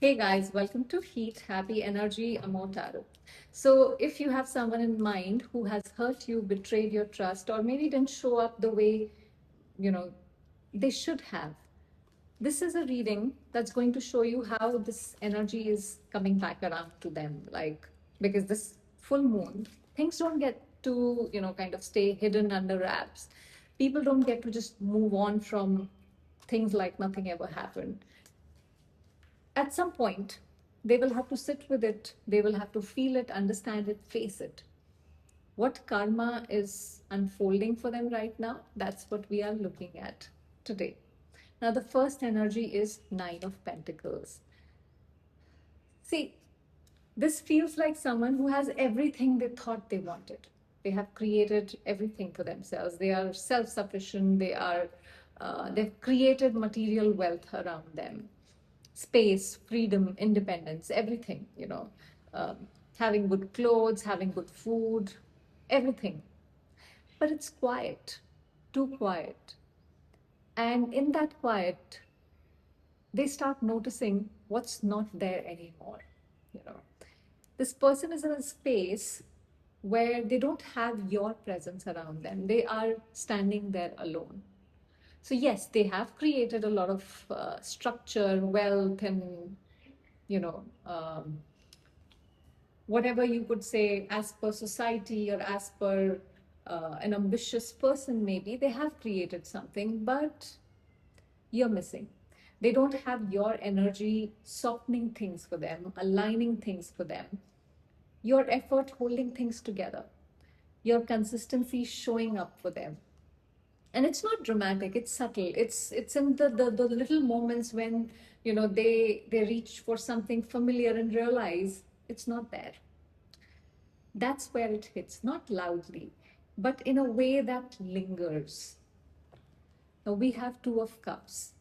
Hey guys, welcome to Heat Happy Energy Amotaro. So, if you have someone in mind who has hurt you, betrayed your trust, or maybe didn't show up the way you know they should have, this is a reading that's going to show you how this energy is coming back around to them. Like, because this full moon, things don't get to kind of stay hidden under wraps. People don't get to just move on from things like nothing ever happened. At some point, they will have to sit with it, they will have to feel it, understand it, face it. What karma is unfolding for them right now, that's what we are looking at today. Now, the first energy is Nine of Pentacles. See, this feels like someone who has everything they thought they wanted. They have created everything for themselves. They are self-sufficient. They've created material wealth around them, space, freedom, independence, everything. Having good clothes, having good food, everything. But it's quiet, too quiet. And in that quiet, they start noticing what's not there anymore. You know, this person is in a space where they don't have your presence around them. They are standing there alone. So yes, they have created a lot of structure, wealth, and you know, whatever you could say as per society or as per an ambitious person. Maybe they have created something, but you're missing. They don't have your energy softening things for them, aligning things for them, your effort holding things together, your consistency showing up for them. And it's not dramatic, it's subtle. It's in the little moments when they reach for something familiar and realize it's not there. That's where it hits, not loudly, but in a way that lingers. Now we have Two of Cups.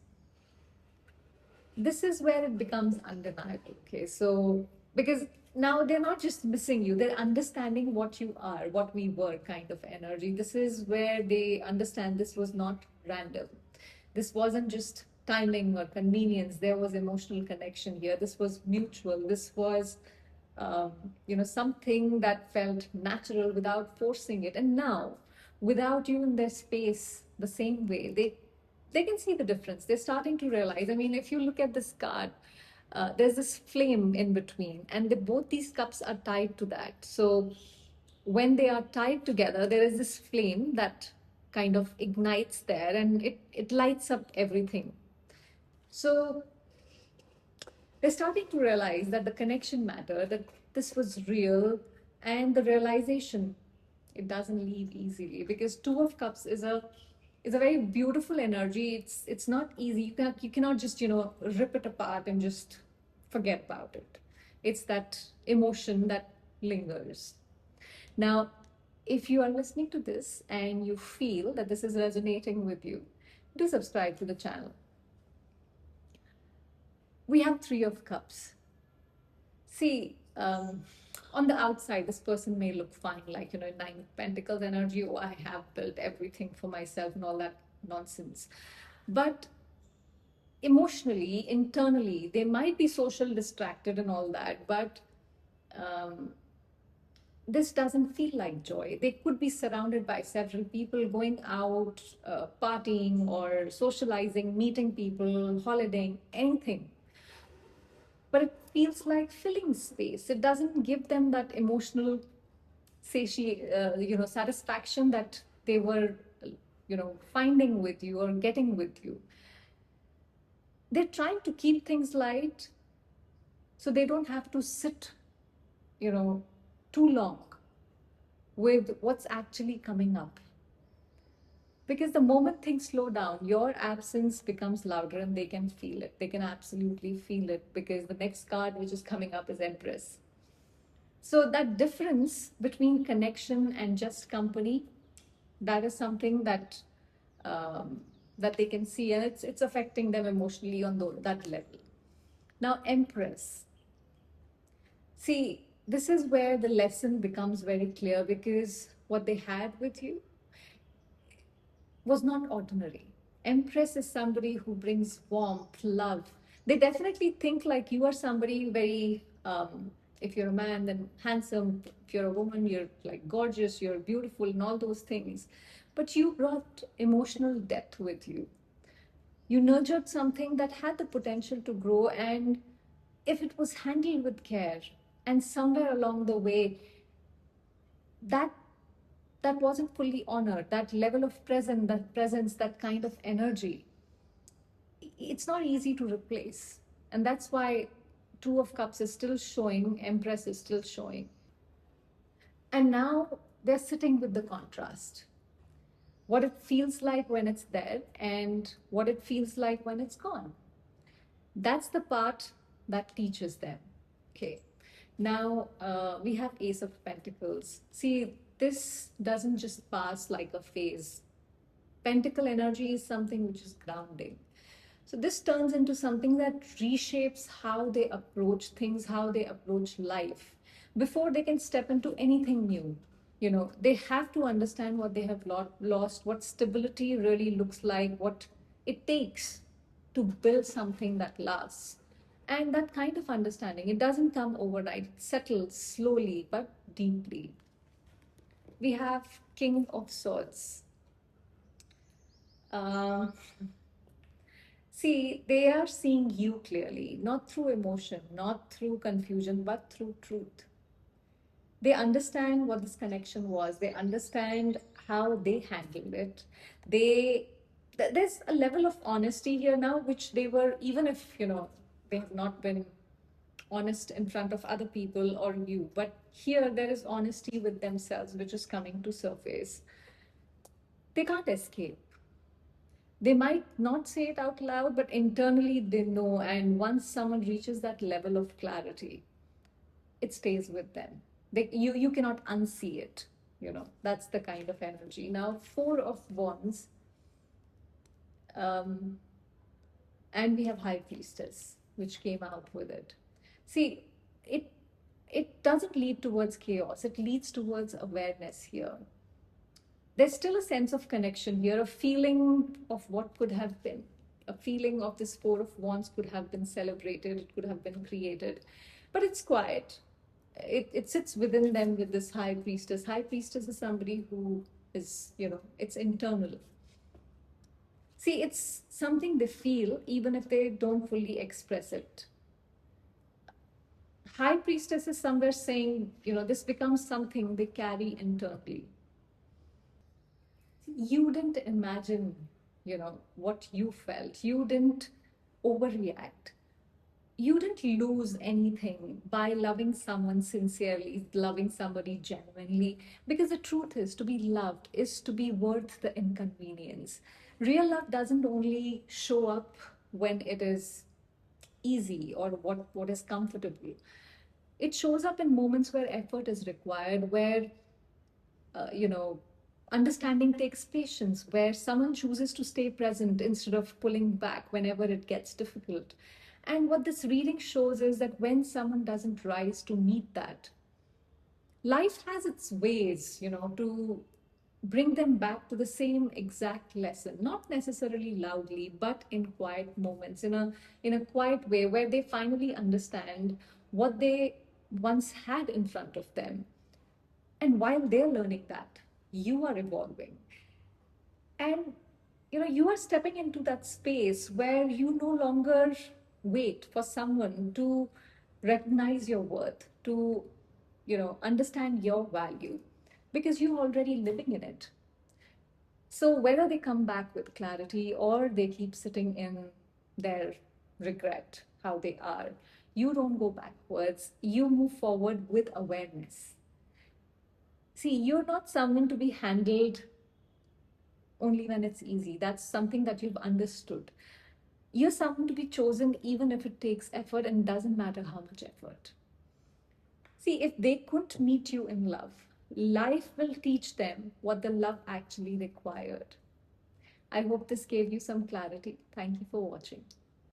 This is where it becomes undeniable. Okay, so because now they're not just missing you, they're understanding what you are, what we were, kind of energy. This is where they understand this was not random. This wasn't just timing or convenience. There was emotional connection here. This was mutual. This was something that felt natural without forcing it. And now, without you in their space the same way, they can see the difference. They're starting to realize. I mean, if you look at this card, there's this flame in between, and both these cups are tied to that. So when they are tied together, there is this flame that kind of ignites there, and it lights up everything. So they're starting to realize that the connection mattered, that this was real, and the realization, it doesn't leave easily, because Two of Cups is a very beautiful energy. It's not easy. You cannot just rip it apart and just forget about it. It's that emotion that lingers. Now, if you are listening to this and you feel that this is resonating with you, do subscribe to the channel. We have Three of Cups. See, on the outside, this person may look fine, like, Nine of Pentacles energy. Oh, I have built everything for myself and all that nonsense. But emotionally, internally, they might be social distracted and all that, but this doesn't feel like joy. They could be surrounded by several people, going out, partying, or socializing, meeting people, holidaying, anything. But it feels like filling space. It doesn't give them that emotional satisfaction that they were, finding with you or getting with you. They're trying to keep things light so they don't have to sit, too long with what's actually coming up. Because the moment things slow down, your absence becomes louder and they can feel it. They can absolutely feel it, because the next card which is coming up is Empress. So that difference between connection and just company, that is something that they can see, and it's affecting them emotionally on that level. Now, Empress. See, this is where the lesson becomes very clear, because what they had with you was not ordinary. Empress is somebody who brings warmth, love, They definitely think like you are somebody very, if you're a man, then handsome. If you're a woman, you're like gorgeous, you're beautiful, and all those things. But you brought emotional depth with you. You nurtured something that had the potential to grow, and if it was handled with care, and somewhere along the way, that that wasn't fully honored, that level of presence, that kind of energy, it's not easy to replace. And that's why Two of Cups is still showing, Empress is still showing. And now they're sitting with the contrast. What it feels like when it's there and what it feels like when it's gone. That's the part that teaches them. Okay. Now we have Ace of Pentacles. See, this doesn't just pass like a phase. Pentacle energy is something which is grounding. So this turns into something that reshapes how they approach things, how they approach life before they can step into anything new. You know, they have to understand what they have lost, what stability really looks like, what it takes to build something that lasts. And that kind of understanding, it doesn't come overnight, it settles slowly but deeply. We have King of Swords. Um, See, they are seeing you clearly, not through emotion, not through confusion, but through truth. They understand what this connection was. They understand how they handled it. There's a level of honesty here now, which they were, even if, they have not been honest in front of other people or you, but here there is honesty with themselves, which is coming to surface. They can't escape. They might not say it out loud, but internally they know. And once someone reaches that level of clarity, it stays with them. You cannot unsee it. That's the kind of energy. Now, Four of Wands, um, and we have High Priestess, which came out with it. See, it it doesn't lead towards chaos. It leads towards awareness here. There's still a sense of connection here, a feeling of what could have been. A feeling of this Four of Wands could have been celebrated, it could have been created, but it's quiet. It sits within them with this High Priestess. High Priestess is somebody who is, it's internal. See, it's something they feel even if they don't fully express it. High Priestess is somewhere saying, this becomes something they carry internally. You didn't imagine, what you felt. You didn't overreact. You didn't lose anything by loving someone sincerely, loving somebody genuinely. Because the truth is, to be loved is to be worth the inconvenience. Real love doesn't only show up when it is easy or what is comfortable. It shows up in moments where effort is required, where uh, you know, understanding takes patience, where someone chooses to stay present instead of pulling back whenever it gets difficult. And what this reading shows is that when someone doesn't rise to meet that, life has its ways, to bring them back to the same exact lesson, not necessarily loudly, but in quiet moments, in a quiet way where they finally understand what they once had in front of them. And while they're learning that, you are evolving. And you are stepping into that space where you no longer wait for someone to recognize your worth, to understand your value, because you're already living in it. So whether they come back with clarity or they keep sitting in their regret, how they are, you don't go backwards, you move forward with awareness. See, you're not someone to be handled only when it's easy. That's something that you've understood. You're someone to be chosen even if it takes effort, and doesn't matter how much effort. See, if they couldn't meet you in love, life will teach them what the love actually required. I hope this gave you some clarity. Thank you for watching.